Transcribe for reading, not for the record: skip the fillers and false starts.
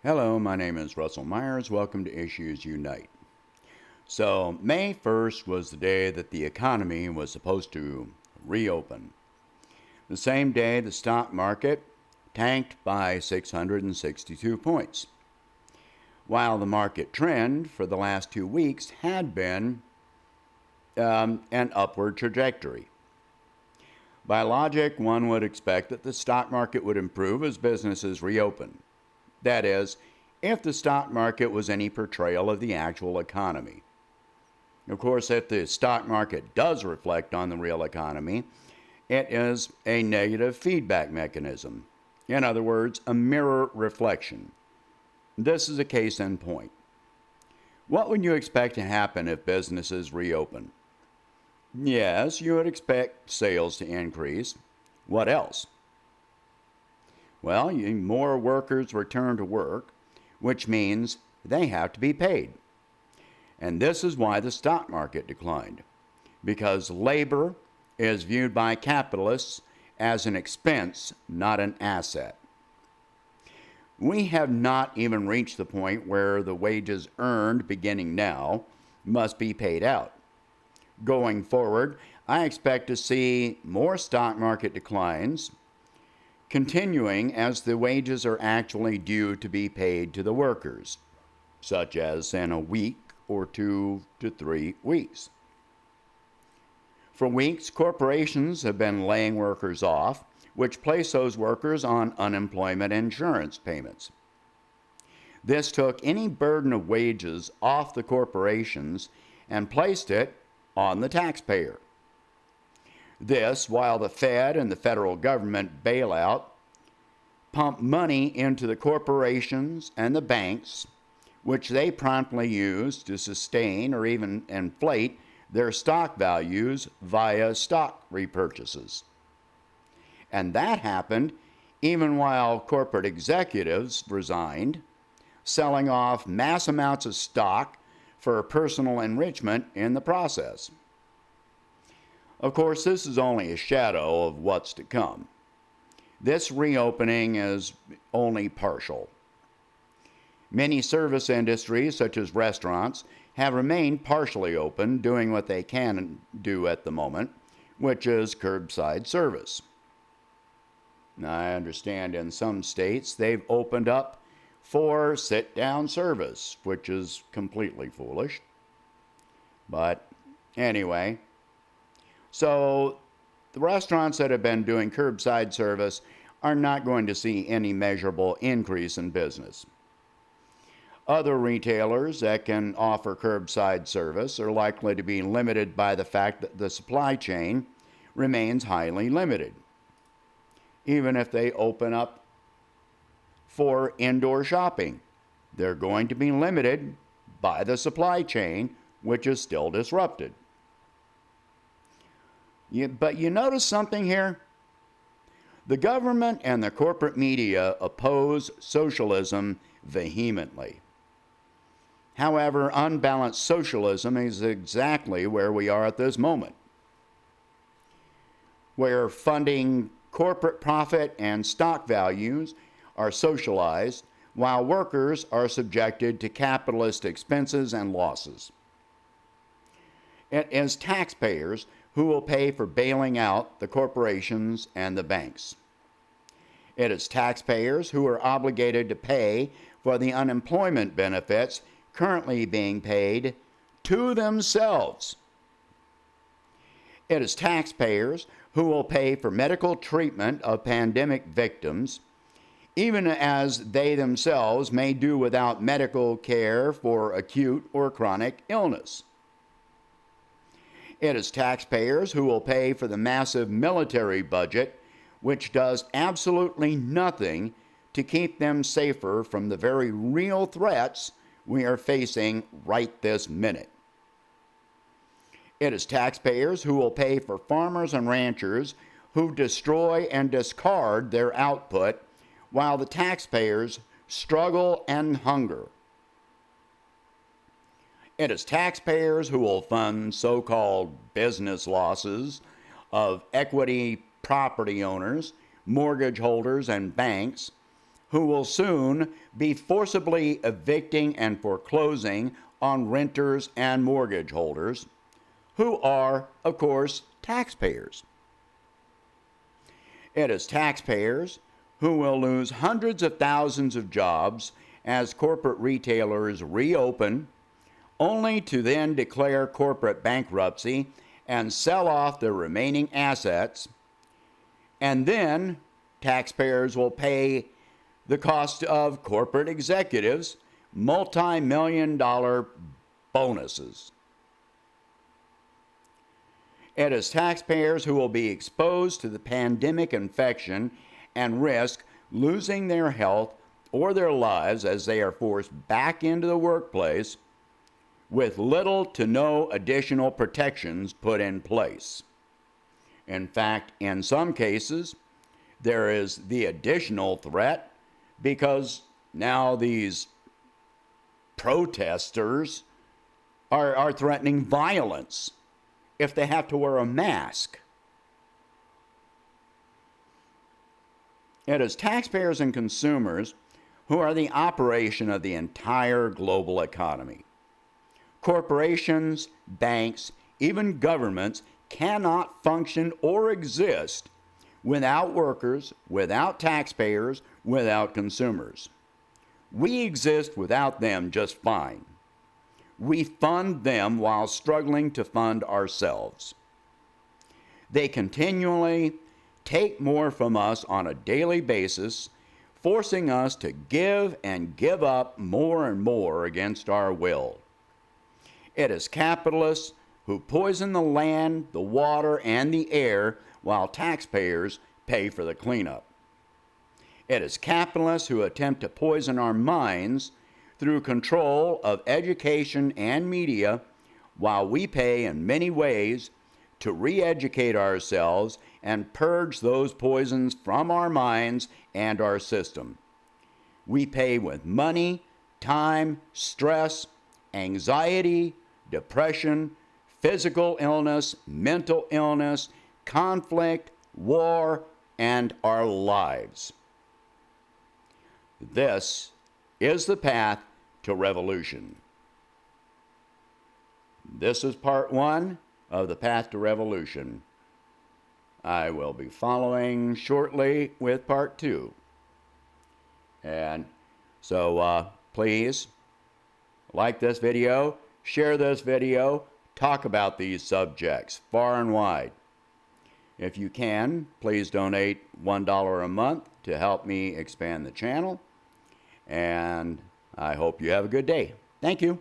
Hello, my name is Russell Myers. Welcome to Issues Unite. So, May 1st was the day that the economy was supposed to reopen. The same day, the stock market tanked by 662 points, while the market trend for the last 2 weeks had been an upward trajectory. By logic, one would expect that the stock market would improve as businesses reopen. That is, if the stock market was any portrayal of the actual economy. Of course, if the stock market does reflect on the real economy, it is a negative feedback mechanism. In other words, a mirror reflection. This is a case in point. What would you expect to happen if businesses reopen? Yes, you would expect sales to increase. What else? Well, more workers return to work, which means they have to be paid. And this is why the stock market declined, because labor is viewed by capitalists as an expense, not an asset. We have not even reached the point where the wages earned beginning now must be paid out. Going forward, I expect to see more stock market declines continuing as the wages are actually due to be paid to the workers, such as in a week or 2 to 3 weeks. For weeks, corporations have been laying workers off, which place those workers on unemployment insurance payments. This took any burden of wages off the corporations and placed it on the taxpayer. This, while the Fed and the federal government bailout pump money into the corporations and the banks, which they promptly use to sustain or even inflate their stock values via stock repurchases. And that happened even while corporate executives resigned, selling off mass amounts of stock for personal enrichment in the process. Of course, this is only a shadow of what's to come. This reopening is only partial. Many service industries, such as restaurants, have remained partially open, doing what they can do at the moment, which is curbside service. Now, I understand in some states they've opened up for sit-down service, which is completely foolish. But anyway, so the restaurants that have been doing curbside service are not going to see any measurable increase in business. Other retailers that can offer curbside service are likely to be limited by the fact that the supply chain remains highly limited. Even if they open up for indoor shopping, they're going to be limited by the supply chain, which is still disrupted. But you notice something here? The government and the corporate media oppose socialism vehemently. However, unbalanced socialism is exactly where we are at this moment, where funding corporate profit and stock values are socialized, while workers are subjected to capitalist expenses and losses. It is taxpayers who will pay for bailing out the corporations and the banks. It is taxpayers who are obligated to pay for the unemployment benefits currently being paid to themselves. It is taxpayers who will pay for medical treatment of pandemic victims, even as they themselves may do without medical care for acute or chronic illness. It is taxpayers who will pay for the massive military budget, which does absolutely nothing to keep them safer from the very real threats we are facing right this minute. It is taxpayers who will pay for farmers and ranchers who destroy and discard their output while the taxpayers struggle and hunger. It is taxpayers who will fund so-called business losses of equity property owners, mortgage holders, and banks who will soon be forcibly evicting and foreclosing on renters and mortgage holders, who are, of course, taxpayers. It is taxpayers who will lose hundreds of thousands of jobs as corporate retailers reopen, only to then declare corporate bankruptcy and sell off their remaining assets, and then taxpayers will pay the cost of corporate executives multi-million-dollar bonuses. It is taxpayers who will be exposed to the pandemic infection and risk losing their health or their lives as they are forced back into the workplace with little to no additional protections put in place. In fact, in some cases, there is the additional threat because now these protesters are threatening violence if they have to wear a mask. It is taxpayers and consumers who are the operation of the entire global economy. Corporations, banks, even governments cannot function or exist without workers, without taxpayers, without consumers. We exist without them just fine. We fund them while struggling to fund ourselves. They continually take more from us on a daily basis, forcing us to give and give up more and more against our will. It is capitalists who poison the land, the water, and the air while taxpayers pay for the cleanup. It is capitalists who attempt to poison our minds through control of education and media while we pay in many ways to re-educate ourselves and purge those poisons from our minds and our system. We pay with money, time, stress, anxiety, depression, physical illness, mental illness, conflict, war, and our lives. This is the path to revolution. This is part 1 of the path to revolution. I will be following shortly with part 2. And so please like this video, share this video, talk about these subjects far and wide. If you can, please donate $1 a month to help me expand the channel. And I hope you have a good day. Thank you.